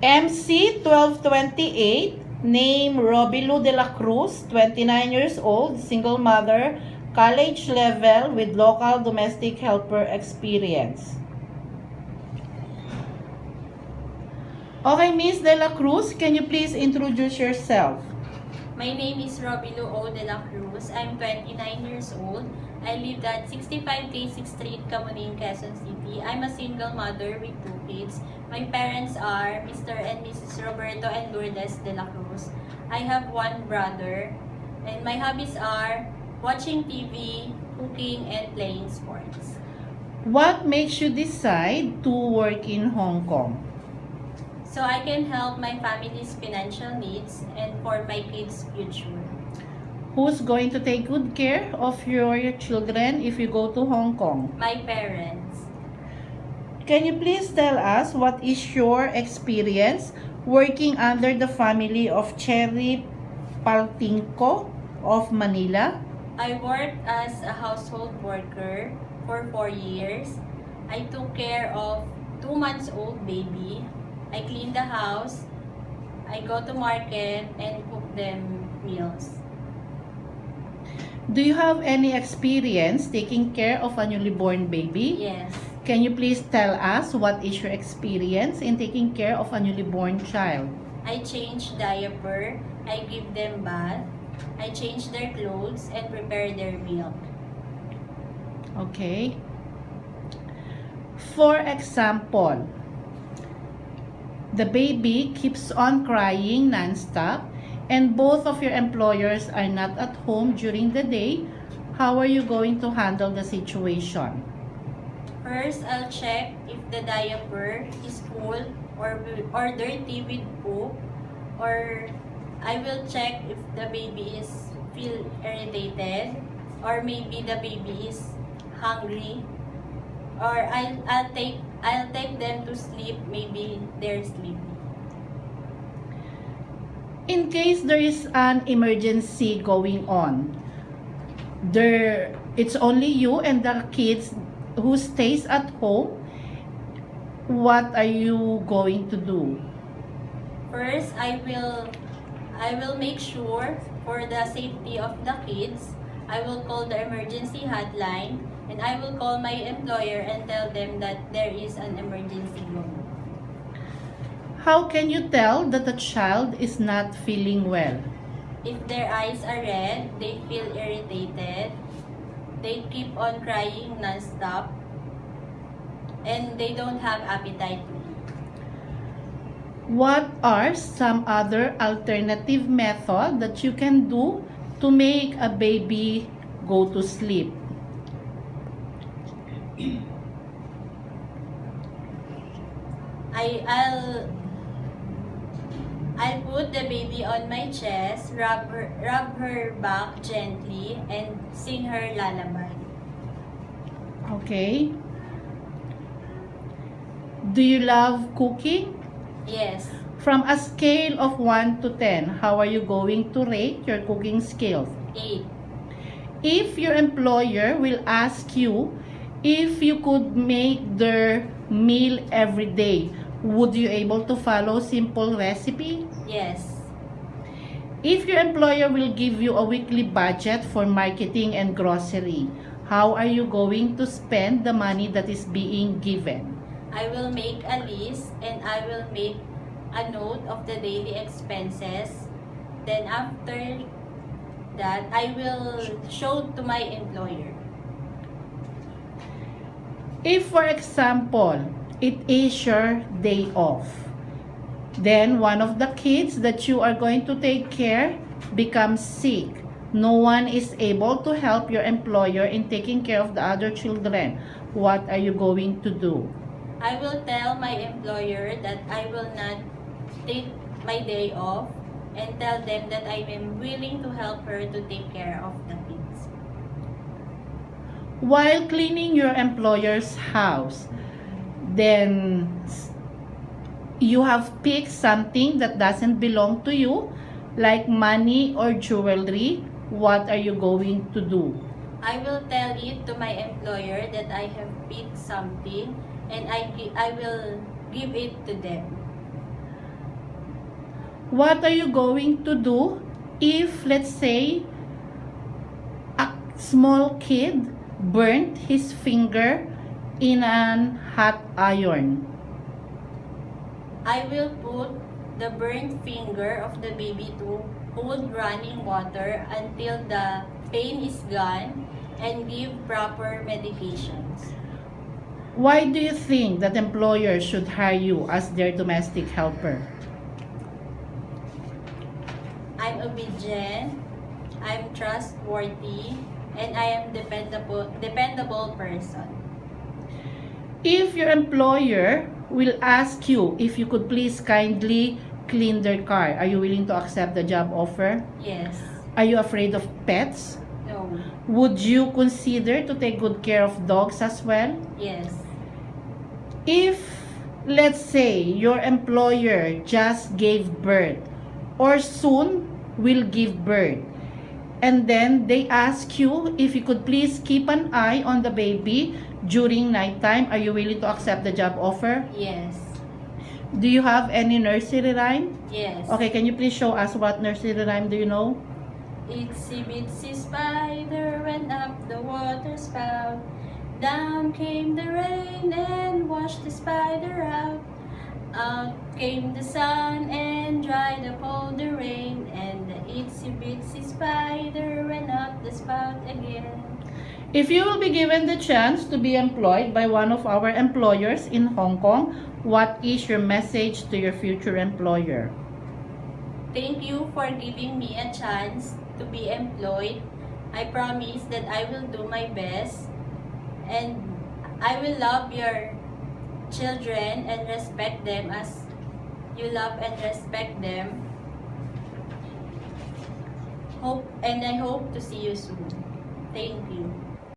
MC-1228, name Roby-Lou de la Cruz, 29 years old, single mother, college level with local domestic helper experience. Okay, Miss de la Cruz, can you please introduce yourself? My name is Roby-Lou de la Cruz. I'm 29 years old. I live at 65K6 Street, Camuning, Quezon City. I'm a single mother with 2 kids. My parents are Mr. and Mrs. Roberto and Lourdes de la Cruz. I have 1 brother. And my hobbies are watching TV, cooking, and playing sports. What makes you decide to work in Hong Kong? So I can help my family's financial needs and for my kids' future. Who's going to take good care of your children if you go to Hong Kong? My parents. Can you please tell us what is your experience working under the family of Cherry Paltingco of Manila? I worked as a household worker for 4 years. I took care of 2 months old baby. I clean the house. I go to market and cook them meals. Do you have any experience taking care of a newly born baby? Yes. Can you please tell us what is your experience in taking care of a newly born child? I change diaper. I give them bath. I change their clothes and prepare their milk. Okay. For example, the baby keeps on crying non-stop and both of your employers are not at home during the day. How are you going to handle the situation? First, I'll check if the diaper is full or dirty with poop, or I will check if the baby is feel irritated, or maybe the baby is hungry, or I'll take them to sleep. Maybe they're sleepy. In case there is an emergency going on, it's only you and the kids who stays at home. What are you going to do? First, I will make sure for the safety of the kids. I will call the emergency hotline and I will call my employer and tell them that there is an emergency going. How can you tell that the child is not feeling well? If their eyes are red, they feel irritated, they keep on crying non-stop, and they don't have appetite to eat. What are some other alternative methods that you can do to make a baby go to sleep? I'll put the baby on my chest, rub her back gently, and sing her lullaby. Okay. Do you love cooking? Yes. From a scale of 1 to 10, how are you going to rate your cooking skills? 8. If your employer will ask you if you could make their meal every day, would you able to follow simple recipe? Yes. If your employer will give you a weekly budget for marketing and grocery, how are you going to spend the money that is being given? I will make a list and I will make a note of the daily expenses. Then after that, I will show to my employer. If, for example, it is your day off, then one of the kids that you are going to take care becomes sick. No one is able to help your employer in taking care of the other children. What are you going to do? I will tell my employer that I will not take my day off and tell them that I am willing to help her to take care of the kids. While cleaning your employer's house, then you have picked something that doesn't belong to you, like money or jewelry. What are you going to do? I will tell it to my employer that I have picked something and I will give it to them. What are you going to do if, let's say, a small kid burnt his finger in an hot iron? I will put the burnt finger of the baby to cold running water until the pain is gone and give proper medications. Why do you think that employers should hire you as their domestic helper? I'm obedient, I'm trustworthy, and I am dependable person. If your employer will ask you if you could please kindly clean their car, are you willing to accept the job offer? Yes. Are you afraid of pets? No. Would you consider to take good care of dogs as well? Yes. If, let's say, your employer just gave birth or soon will give birth, and then they ask you if you could please keep an eye on the baby during nighttime, are you willing to accept the job offer? Yes. Do you have any nursery rhyme? Yes. Okay, can you please show us what nursery rhyme do you know? Itsy bitsy spider went up the water spout. Down came the rain and washed the spider out. Out came the sun and dried up all the rain. And the itsy bitsy spider went up the spout again. If you will be given the chance to be employed by one of our employers in Hong Kong, what is your message to your future employer? Thank you for giving me a chance to be employed. I promise that I will do my best and I will love your children and respect them as you love and respect them. I hope to see you soon. Thank you.